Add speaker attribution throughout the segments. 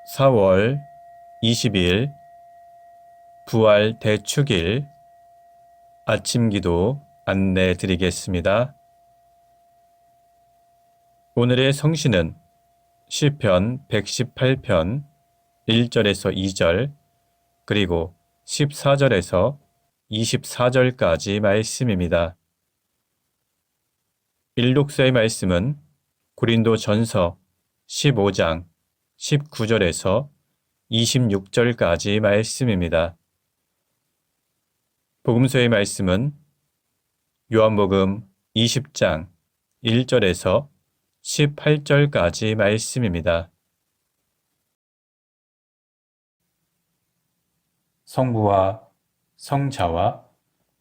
Speaker 1: 4월 20일 부활 대축일 아침 기도 안내 드리겠습니다. 오늘의 성시는 시편 118편 1절에서 2절 그리고 14절에서 24절까지 말씀입니다. 일독서의 말씀은 고린도전서 15장 19절에서 26절까지 말씀입니다. 복음서의 말씀은 요한복음 20장 1절에서 18절까지 말씀입니다. 성부와 성자와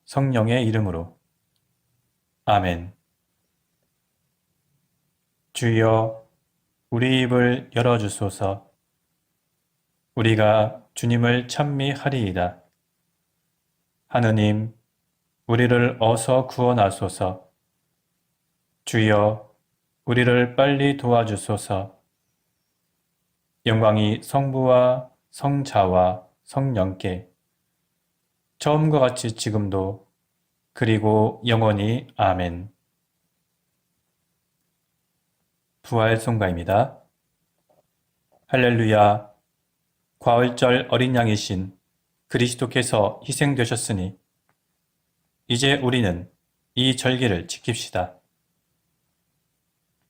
Speaker 1: 성령의 이름으로 아멘. 주여 우리 입을 열어주소서. 우리가 주님을 찬미하리이다. 하느님, 우리를 어서 구원하소서. 주여, 우리를 빨리 도와주소서. 영광이 성부와 성자와 성령께 처음과 같이 지금도 그리고 영원히 아멘. 부활 송가입니다. 할렐루야. 과월절 어린 양이신 그리스도께서 희생되셨으니 이제 우리는 이 절기를 지킵시다.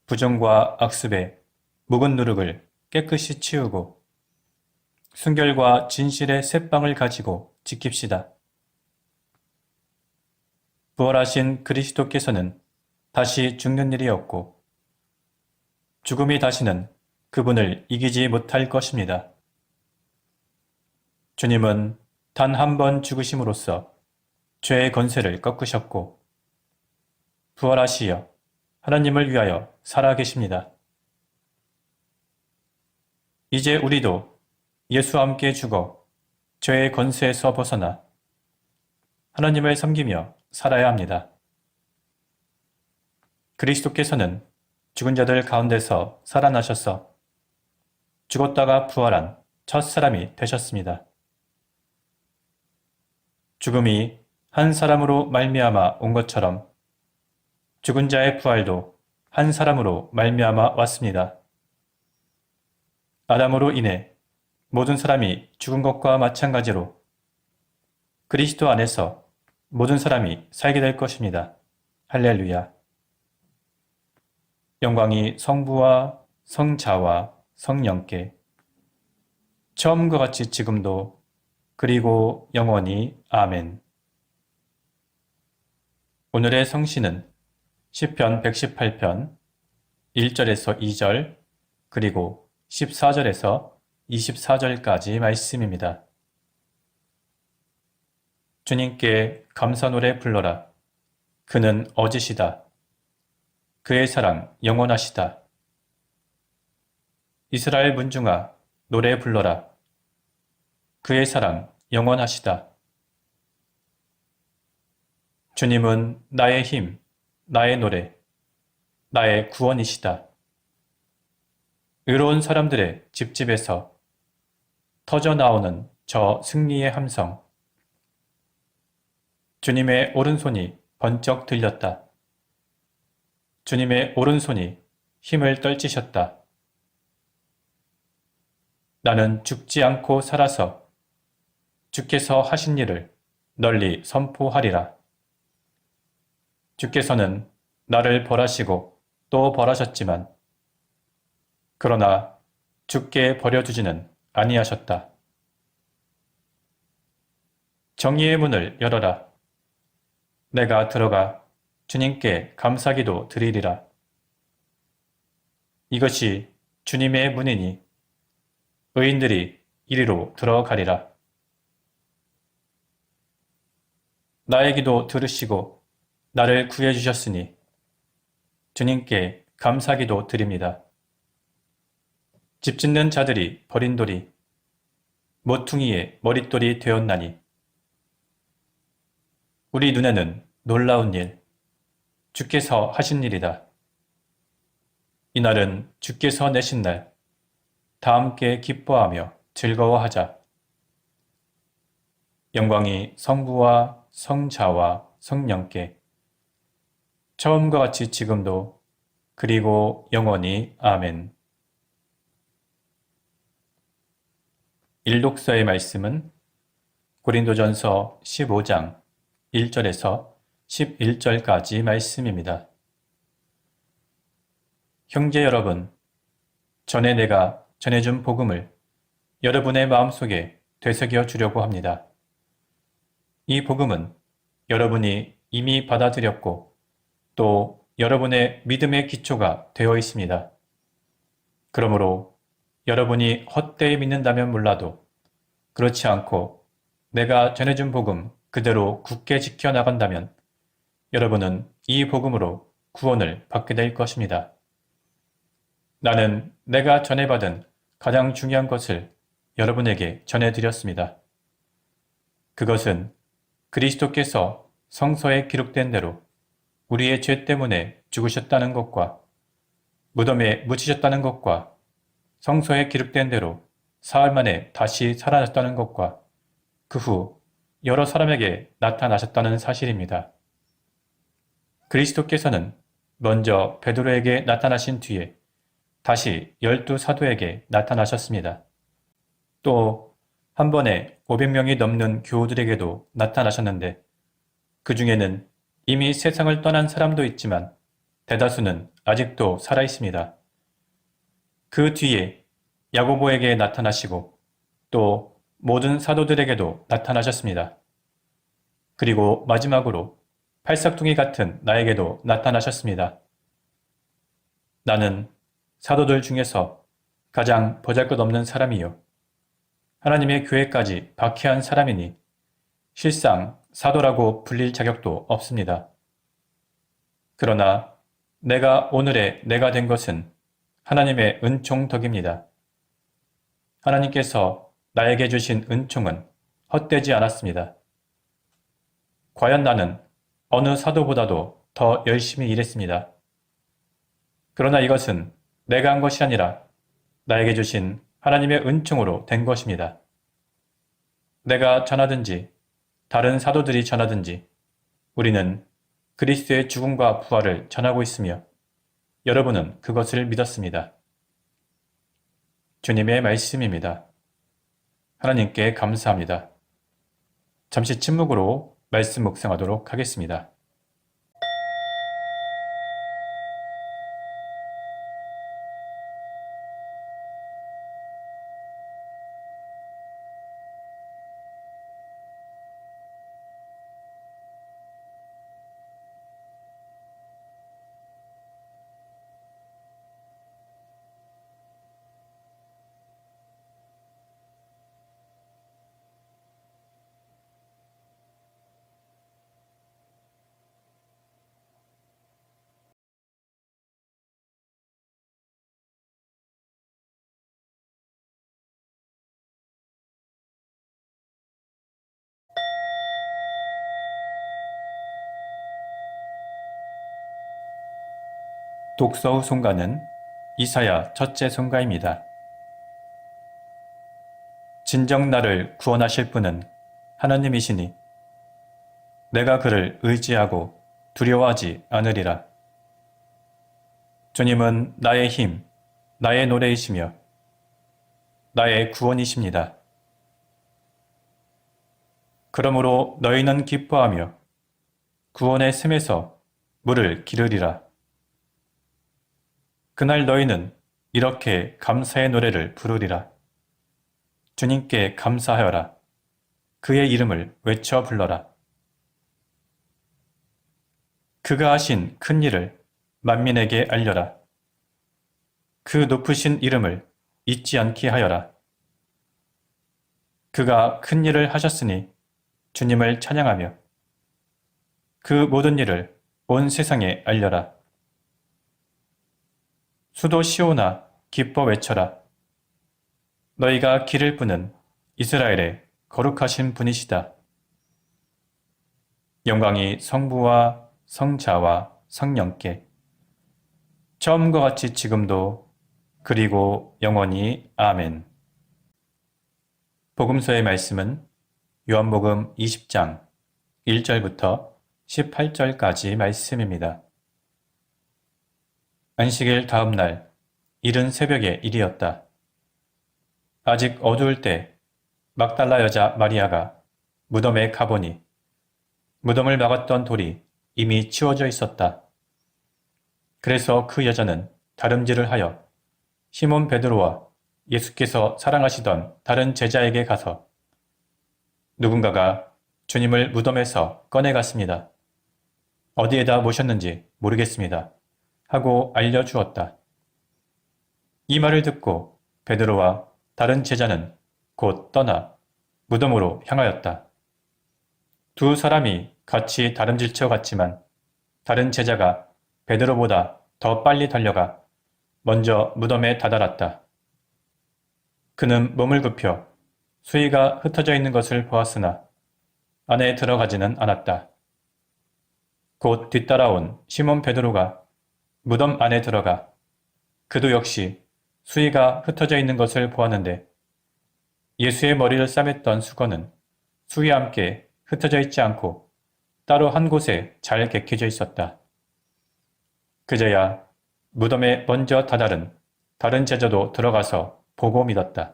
Speaker 1: 부정과 악습의 묵은 누룩을 깨끗이 치우고 순결과 진실의 새빵을 가지고 지킵시다. 부활하신 그리스도께서는 다시 죽는 일이 없고 죽음이 다시는 그분을 이기지 못할 것입니다. 주님은 단 한 번 죽으심으로써 죄의 권세를 꺾으셨고 부활하시어 하나님을 위하여 살아계십니다. 이제 우리도 예수와 함께 죽어 죄의 권세에서 벗어나 하나님을 섬기며 살아야 합니다. 그리스도께서는 죽은 자들 가운데서 살아나셔서 죽었다가 부활한 첫 사람이 되셨습니다. 죽음이 한 사람으로 말미암아 온 것처럼 죽은 자의 부활도 한 사람으로 말미암아 왔습니다. 아담으로 인해 모든 사람이 죽은 것과 마찬가지로 그리스도 안에서 모든 사람이 살게 될 것입니다. 할렐루야. 영광이 성부와 성자와 성령께 처음과 같이 지금도 그리고 영원히 아멘. 오늘의 성시는 시편 118편 1절에서 2절 그리고 14절에서 24절까지 말씀입니다. 주님께 감사 노래 불러라. 그는 어지시다. 그의 사랑 영원하시다. 이스라엘 문중아 노래 불러라. 그의 사랑 영원하시다. 주님은 나의 힘, 나의 노래, 나의 구원이시다. 의로운 사람들의 집집에서 터져나오는 저 승리의 함성. 주님의 오른손이 번쩍 들렸다. 주님의 오른손이 힘을 떨치셨다. 나는 죽지 않고 살아서 주께서 하신 일을 널리 선포하리라. 주께서는 나를 벌하시고 또 벌하셨지만 그러나 죽게 버려두지는 아니하셨다. 정의의 문을 열어라. 내가 들어가 주님께 감사기도 드리리라. 이것이 주님의 문이니 의인들이 이리로 들어가리라. 나의 기도 들으시고 나를 구해주셨으니 주님께 감사기도 드립니다. 집 짓는 자들이 버린 돌이 모퉁이의 머릿돌이 되었나니 우리 눈에는 놀라운 일, 주께서 하신 일이다. 이날은 주께서 내신 날, 다 함께 기뻐하며 즐거워하자. 영광이 성부와 성자와 성령께 처음과 같이 지금도 그리고 영원히 아멘. 일독서의 말씀은 고린도전서 15장 1절에서 11절까지 말씀입니다. 형제 여러분, 전에 내가 전해준 복음을 여러분의 마음속에 되새겨 주려고 합니다. 이 복음은 여러분이 이미 받아들였고 또 여러분의 믿음의 기초가 되어 있습니다. 그러므로 여러분이 헛되이 믿는다면 몰라도 그렇지 않고 내가 전해준 복음 그대로 굳게 지켜나간다면 여러분은 이 복음으로 구원을 받게 될 것입니다. 나는 내가 전해받은 가장 중요한 것을 여러분에게 전해드렸습니다. 그것은 그리스도께서 성서에 기록된 대로 우리의 죄 때문에 죽으셨다는 것과 무덤에 묻히셨다는 것과 성서에 기록된 대로 사흘 만에 다시 살아났다는 것과 그 후 여러 사람에게 나타나셨다는 사실입니다. 그리스도께서는 먼저 베드로에게 나타나신 뒤에 다시 12사도에게 나타나셨습니다. 또 한 번에 500명이 넘는 교우들에게도 나타나셨는데 그 중에는 이미 세상을 떠난 사람도 있지만 대다수는 아직도 살아 있습니다. 그 뒤에 야고보에게 나타나시고 또 모든 사도들에게도 나타나셨습니다. 그리고 마지막으로 팔싹둥이 같은 나에게도 나타나셨습니다. 나는 사도들 중에서 가장 보잘것없는 사람이요. 하나님의 교회까지 박해한 사람이니 실상 사도라고 불릴 자격도 없습니다. 그러나 내가 오늘의 내가 된 것은 하나님의 은총 덕입니다. 하나님께서 나에게 주신 은총은 헛되지 않았습니다. 과연 나는 어느 사도보다도 더 열심히 일했습니다. 그러나 이것은 내가 한 것이 아니라 나에게 주신 하나님의 은총으로 된 것입니다. 내가 전하든지 다른 사도들이 전하든지 우리는 그리스도의 죽음과 부활을 전하고 있으며 여러분은 그것을 믿었습니다. 주님의 말씀입니다. 하나님께 감사합니다. 잠시 침묵으로 말씀 묵상하도록 하겠습니다. 독서 후 송가는 이사야 첫째 송가입니다. 진정 나를 구원하실 분은 하나님이시니 내가 그를 의지하고 두려워하지 않으리라. 주님은 나의 힘, 나의 노래이시며 나의 구원이십니다. 그러므로 너희는 기뻐하며 구원의 샘에서 물을 기르리라. 그날 너희는 이렇게 감사의 노래를 부르리라. 주님께 감사하여라. 그의 이름을 외쳐 불러라. 그가 하신 큰 일을 만민에게 알려라. 그 높으신 이름을 잊지 않게 하여라. 그가 큰 일을 하셨으니 주님을 찬양하며 그 모든 일을 온 세상에 알려라. 수도 시온아 기뻐 외쳐라. 너희가 기를 분은 이스라엘의 거룩하신 분이시다. 영광이 성부와 성자와 성령께 처음과 같이 지금도 그리고 영원히 아멘. 복음서의 말씀은 요한복음 20장 1절부터 18절까지 말씀입니다. 안식일 다음 날 이른 새벽의 일이었다. 아직 어두울 때 막달라 여자 마리아가 무덤에 가보니 무덤을 막았던 돌이 이미 치워져 있었다. 그래서 그 여자는 다름질을 하여 시몬 베드로와 예수께서 사랑하시던 다른 제자에게 가서 누군가가 주님을 무덤에서 꺼내갔습니다. 어디에다 모셨는지 모르겠습니다. 하고 알려주었다. 이 말을 듣고 베드로와 다른 제자는 곧 떠나 무덤으로 향하였다. 두 사람이 같이 다름질쳐 갔지만 다른 제자가 베드로보다 더 빨리 달려가 먼저 무덤에 다다랐다. 그는 몸을 굽혀 수의가 흩어져 있는 것을 보았으나 안에 들어가지는 않았다. 곧 뒤따라온 시몬 베드로가 무덤 안에 들어가 그도 역시 수의가 흩어져 있는 것을 보았는데 예수의 머리를 싸맸던 수건은 수의와 함께 흩어져 있지 않고 따로 한 곳에 잘 개켜져 있었다. 그제야 무덤에 먼저 다다른 다른 제자도 들어가서 보고 믿었다.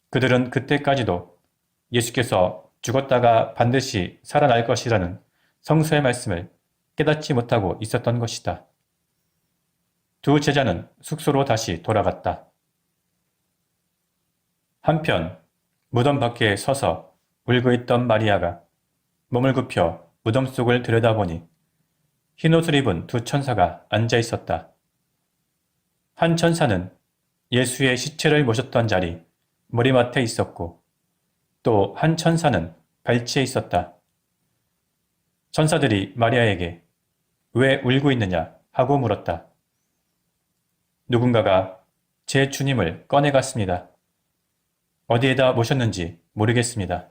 Speaker 1: 그들은 그때까지도 예수께서 죽었다가 반드시 살아날 것이라는 성서의 말씀을 깨닫지 못하고 있었던 것이다. 두 제자는 숙소로 다시 돌아갔다. 한편 무덤 밖에 서서 울고 있던 마리아가 몸을 굽혀 무덤 속을 들여다보니 흰옷을 입은 두 천사가 앉아 있었다. 한 천사는 예수의 시체를 모셨던 자리 머리맡에 있었고 또 한 천사는 발치에 있었다. 천사들이 마리아에게 왜 울고 있느냐 하고 물었다. 누군가가 제 주님을 꺼내갔습니다. 어디에다 모셨는지 모르겠습니다.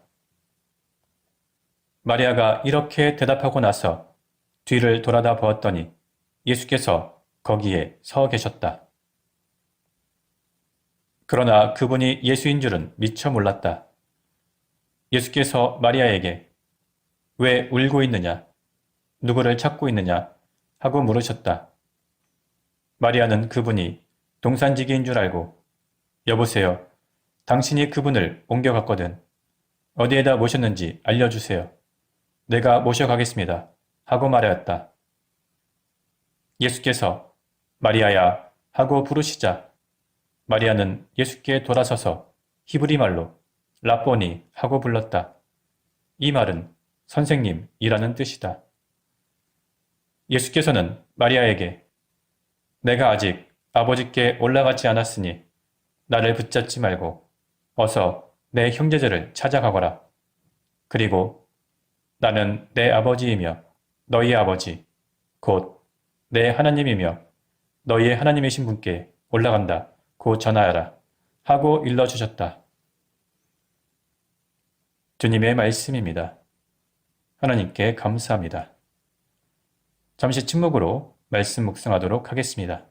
Speaker 1: 마리아가 이렇게 대답하고 나서 뒤를 돌아다 보았더니 예수께서 거기에 서 계셨다. 그러나 그분이 예수인 줄은 미처 몰랐다. 예수께서 마리아에게 왜 울고 있느냐, 누구를 찾고 있느냐 하고 물으셨다. 마리아는 그분이 동산지기인 줄 알고 여보세요, 당신이 그분을 옮겨갔거든. 어디에다 모셨는지 알려주세요. 내가 모셔가겠습니다. 하고 말하였다. 예수께서 마리아야 하고 부르시자 마리아는 예수께 돌아서서 히브리 말로 라보니 하고 불렀다. 이 말은 선생님이라는 뜻이다. 예수께서는 마리아에게 내가 아직 아버지께 올라가지 않았으니 나를 붙잡지 말고 어서 내 형제들을 찾아가거라. 그리고 나는 내 아버지이며 너희의 아버지, 곧 내 하나님이며 너희의 하나님이신 분께 올라간다. 고 전하여라. 하고 일러주셨다. 주님의 말씀입니다. 하나님께 감사합니다. 잠시 침묵으로 말씀 묵상하도록 하겠습니다.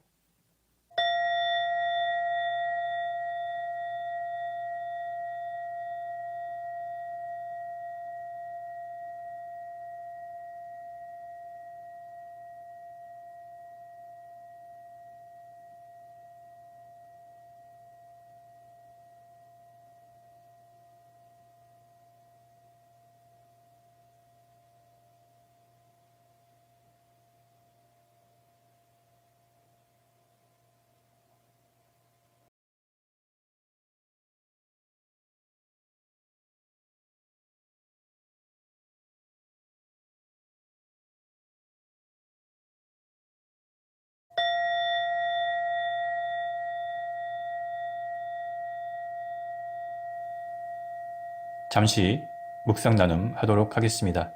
Speaker 1: 잠시 묵상 나눔 하도록 하겠습니다.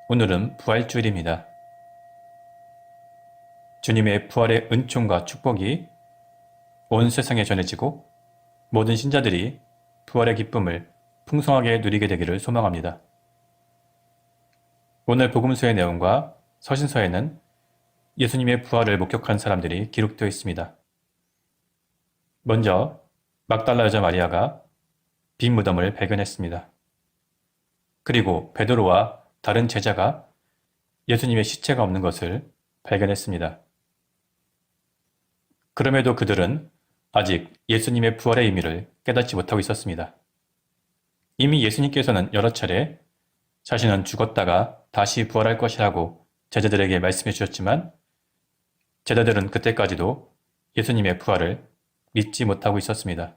Speaker 1: 오늘은 부활주일입니다. 주님의 부활의 은총과 축복이 온 세상에 전해지고 모든 신자들이 부활의 기쁨을 풍성하게 누리게 되기를 소망합니다. 오늘 복음서의 내용과 서신서에는 예수님의 부활을 목격한 사람들이 기록되어 있습니다. 먼저 막달라 여자 마리아가 빈 무덤을 발견했습니다. 그리고 베드로와 다른 제자가 예수님의 시체가 없는 것을 발견했습니다. 그럼에도 그들은 아직 예수님의 부활의 의미를 깨닫지 못하고 있었습니다. 이미 예수님께서는 여러 차례 자신은 죽었다가 다시 부활할 것이라고 제자들에게 말씀해 주셨지만 제자들은 그때까지도 예수님의 부활을 믿지 못하고 있었습니다.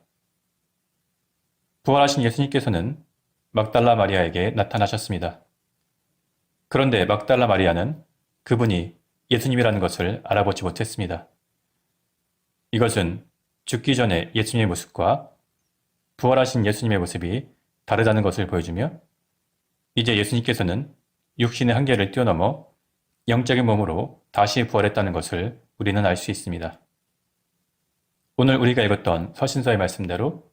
Speaker 1: 부활하신 예수님께서는 막달라 마리아에게 나타나셨습니다. 그런데 막달라 마리아는 그분이 예수님이라는 것을 알아보지 못했습니다. 이것은 죽기 전에 예수님의 모습과 부활하신 예수님의 모습이 다르다는 것을 보여주며 이제 예수님께서는 육신의 한계를 뛰어넘어 영적인 몸으로 다시 부활했다는 것을 우리는 알 수 있습니다. 오늘 우리가 읽었던 서신서의 말씀대로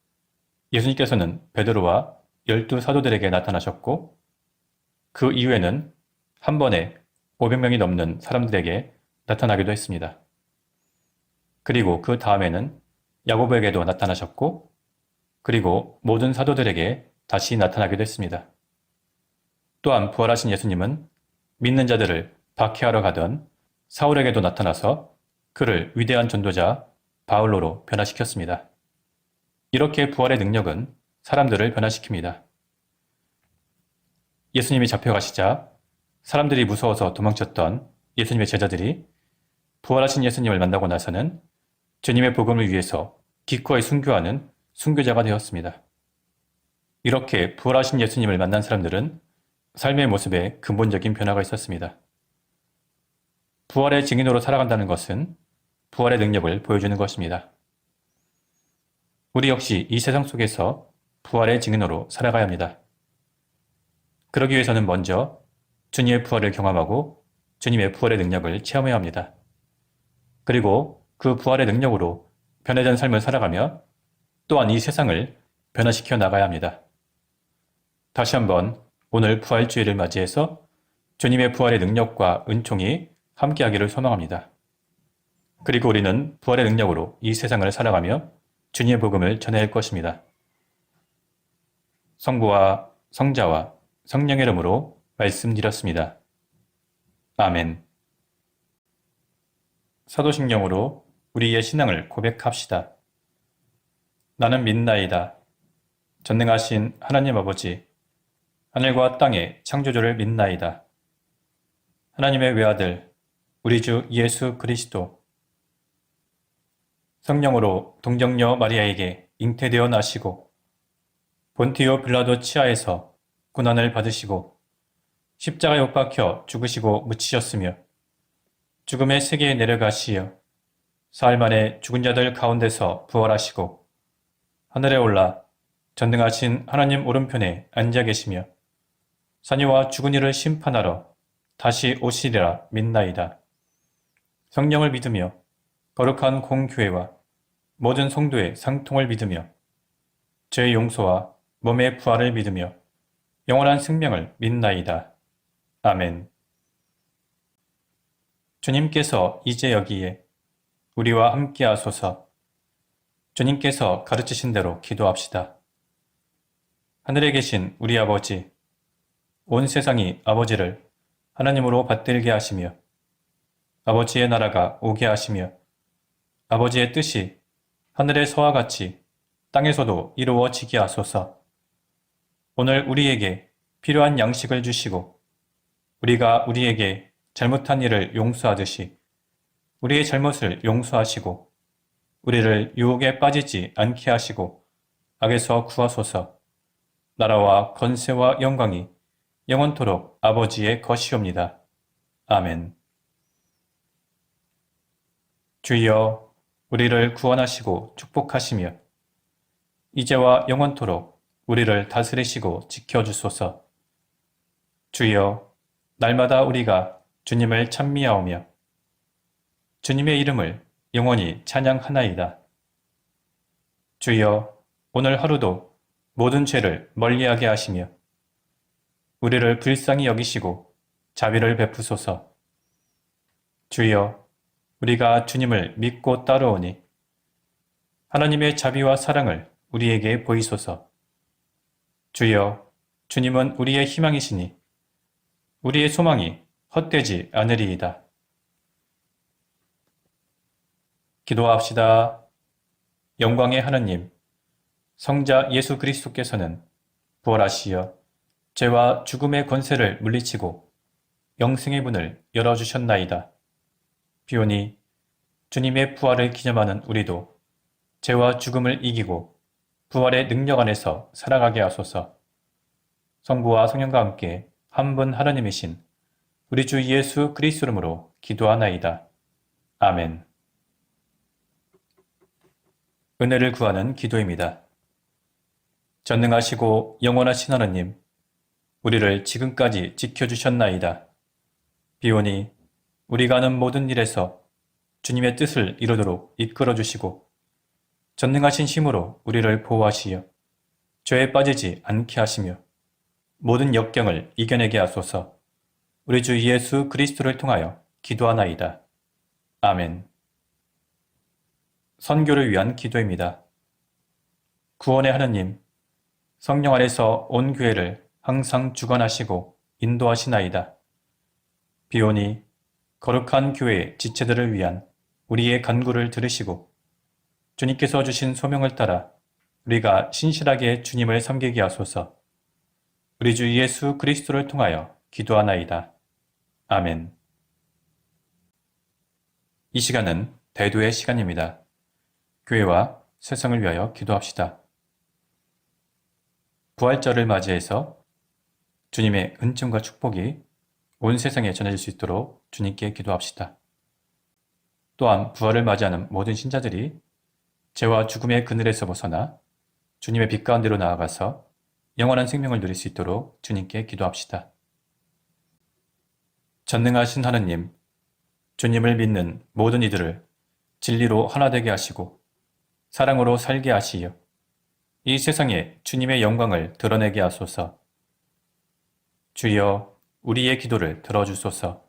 Speaker 1: 예수님께서는 베드로와 12사도들에게 나타나셨고 그 이후에는 한 번에 500명이 넘는 사람들에게 나타나기도 했습니다. 그리고 그 다음에는 야고보에게도 나타나셨고 그리고 모든 사도들에게 다시 나타나기도 했습니다. 또한 부활하신 예수님은 믿는 자들을 박해하러 가던 사울에게도 나타나서 그를 위대한 전도자 바울로로 변화시켰습니다. 이렇게 부활의 능력은 사람들을 변화시킵니다. 예수님이 잡혀가시자 사람들이 무서워서 도망쳤던 예수님의 제자들이 부활하신 예수님을 만나고 나서는 주님의 복음을 위해서 기꺼이 순교하는 순교자가 되었습니다. 이렇게 부활하신 예수님을 만난 사람들은 삶의 모습에 근본적인 변화가 있었습니다. 부활의 증인으로 살아간다는 것은 부활의 능력을 보여주는 것입니다. 우리 역시 이 세상 속에서 부활의 증인으로 살아가야 합니다. 그러기 위해서는 먼저 주님의 부활을 경험하고 주님의 부활의 능력을 체험해야 합니다. 그리고 그 부활의 능력으로 변화된 삶을 살아가며 또한 이 세상을 변화시켜 나가야 합니다. 다시 한번 오늘 부활주의를 맞이해서 주님의 부활의 능력과 은총이 함께하기를 소망합니다. 그리고 우리는 부활의 능력으로 이 세상을 살아가며 주님의 복음을 전해야 할 것입니다. 성부와 성자와 성령의 이름으로 말씀드렸습니다. 아멘. 사도신경으로 우리의 신앙을 고백합시다. 나는 믿나이다. 전능하신 하나님 아버지, 하늘과 땅의 창조주를 믿나이다. 하나님의 외아들, 우리 주 예수 그리스도, 성령으로 동정녀 마리아에게 잉태되어 나시고 본티오 빌라도 치하에서 고난을 받으시고 십자가에 못 박혀 죽으시고 묻히셨으며 죽음의 세계에 내려가시어 사흘 만에 죽은 자들 가운데서 부활하시고 하늘에 올라 전능하신 하나님 오른편에 앉아 계시며 산이와 죽은 이를 심판하러 다시 오시리라 믿나이다. 성령을 믿으며 거룩한 공교회와 모든 성도의 상통을 믿으며 죄의 용서와 몸의 부활을 믿으며 영원한 생명을 믿나이다. 아멘. 주님께서 이제 여기에 우리와 함께 하소서. 주님께서 가르치신 대로 기도합시다. 하늘에 계신 우리 아버지, 온 세상이 아버지를 하나님으로 받들게 하시며 아버지의 나라가 오게 하시며 아버지의 뜻이 하늘에서와 같이 땅에서도 이루어지게 하소서. 오늘 우리에게 필요한 양식을 주시고 우리가 우리에게 잘못한 일을 용서하듯이 우리의 잘못을 용서하시고 우리를 유혹에 빠지지 않게 하시고 악에서 구하소서. 나라와 권세와 영광이 영원토록 아버지의 것이옵니다. 아멘. 주여 우리를 구원하시고 축복하시며 이제와 영원토록 우리를 다스리시고 지켜주소서. 주여 날마다 우리가 주님을 찬미하오며 주님의 이름을 영원히 찬양하나이다. 주여 오늘 하루도 모든 죄를 멀리하게 하시며 우리를 불쌍히 여기시고 자비를 베푸소서. 주여, 우리가 주님을 믿고 따르오니 하나님의 자비와 사랑을 우리에게 보이소서. 주여, 주님은 우리의 희망이시니 우리의 소망이 헛되지 않으리이다. 기도합시다. 영광의 하나님, 성자 예수 그리스도께서는 부활하시어 죄와 죽음의 권세를 물리치고 영생의 문을 열어주셨나이다. 비오니 주님의 부활을 기념하는 우리도 죄와 죽음을 이기고 부활의 능력 안에서 살아가게 하소서. 성부와 성령과 함께 한 분 하나님이신 우리 주 예수 그리스도 이름으로 기도하나이다. 아멘. 은혜를 구하는 기도입니다. 전능하시고 영원하신 하나님, 우리를 지금까지 지켜주셨나이다. 비오니 우리가 하는 모든 일에서 주님의 뜻을 이루도록 이끌어주시고 전능하신 힘으로 우리를 보호하시어 죄에 빠지지 않게 하시며 모든 역경을 이겨내게 하소서. 우리 주 예수 그리스도를 통하여 기도하나이다. 아멘. 선교를 위한 기도입니다. 구원의 하나님, 성령 안에서 온 교회를 항상 주관하시고 인도하시나이다. 비오니 거룩한 교회의 지체들을 위한 우리의 간구를 들으시고 주님께서 주신 소명을 따라 우리가 신실하게 주님을 섬기게 하소서. 우리 주 예수 그리스도를 통하여 기도하나이다. 아멘. 이 시간은 대도의 시간입니다. 교회와 세상을 위하여 기도합시다. 부활절을 맞이해서 주님의 은총과 축복이 온 세상에 전해질 수 있도록 주님께 기도합시다. 또한 부활을 맞이하는 모든 신자들이 죄와 죽음의 그늘에서 벗어나 주님의 빛 가운데로 나아가서 영원한 생명을 누릴 수 있도록 주님께 기도합시다. 전능하신 하느님, 주님을 믿는 모든 이들을 진리로 하나 되게 하시고 사랑으로 살게 하시어 이 세상에 주님의 영광을 드러내게 하소서. 주여, 우리의 기도를 들어주소서.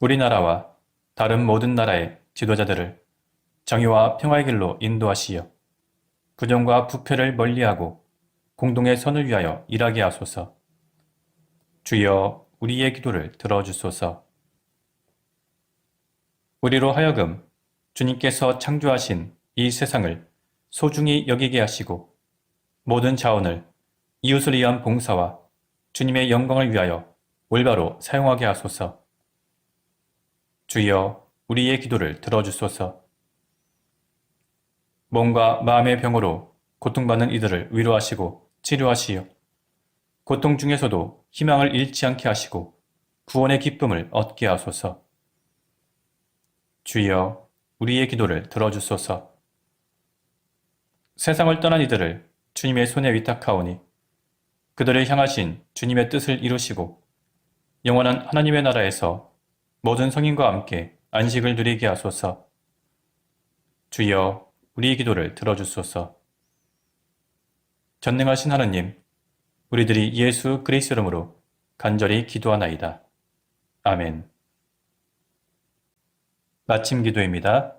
Speaker 1: 우리나라와 다른 모든 나라의 지도자들을 정의와 평화의 길로 인도하시어 부정과 부패를 멀리하고 공동의 선을 위하여 일하게 하소서. 주여, 우리의 기도를 들어주소서. 우리로 하여금 주님께서 창조하신 이 세상을 소중히 여기게 하시고 모든 자원을 이웃을 위한 봉사와 주님의 영광을 위하여 올바로 사용하게 하소서. 주여, 우리의 기도를 들어주소서. 몸과 마음의 병으로 고통받는 이들을 위로하시고 치료하시어 고통 중에서도 희망을 잃지 않게 하시고 구원의 기쁨을 얻게 하소서. 주여, 우리의 기도를 들어주소서. 세상을 떠난 이들을 주님의 손에 위탁하오니 그들을 향하신 주님의 뜻을 이루시고 영원한 하나님의 나라에서 모든 성인과 함께 안식을 누리게 하소서. 주여, 우리의 기도를 들어주소서. 전능하신 하나님, 우리들이 예수 그리스도 이름으로 간절히 기도하나이다. 아멘. 마침 기도입니다.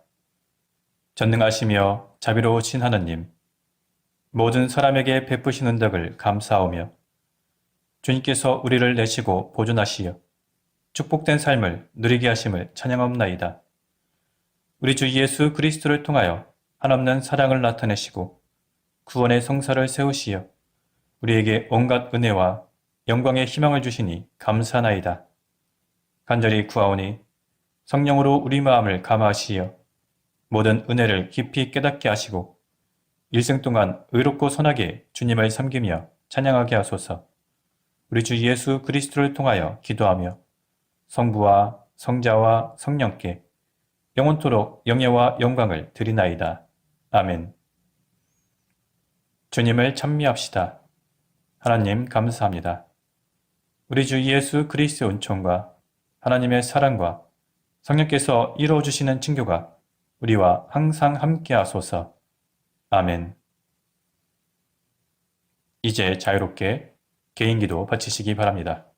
Speaker 1: 전능하시며 자비로우신 하나님, 모든 사람에게 베푸시는 덕을 감사하오며 주님께서 우리를 내시고 보존하시어 축복된 삶을 누리게 하심을 찬양하옵나이다. 우리 주 예수 그리스도를 통하여 한없는 사랑을 나타내시고 구원의 성사를 세우시어 우리에게 온갖 은혜와 영광의 희망을 주시니 감사하나이다. 간절히 구하오니 성령으로 우리 마음을 감화하시어 모든 은혜를 깊이 깨닫게 하시고 일생 동안 의롭고 선하게 주님을 섬기며 찬양하게 하소서. 우리 주 예수 그리스도를 통하여 기도하며 성부와 성자와 성령께 영원토록 영예와 영광을 드리나이다. 아멘. 주님을 찬미합시다. 하나님 감사합니다. 우리 주 예수 그리스도의 은총과 하나님의 사랑과 성령께서 이루어주시는 친교가 우리와 항상 함께 하소서. 아멘. 이제 자유롭게 개인기도 바치시기 바랍니다.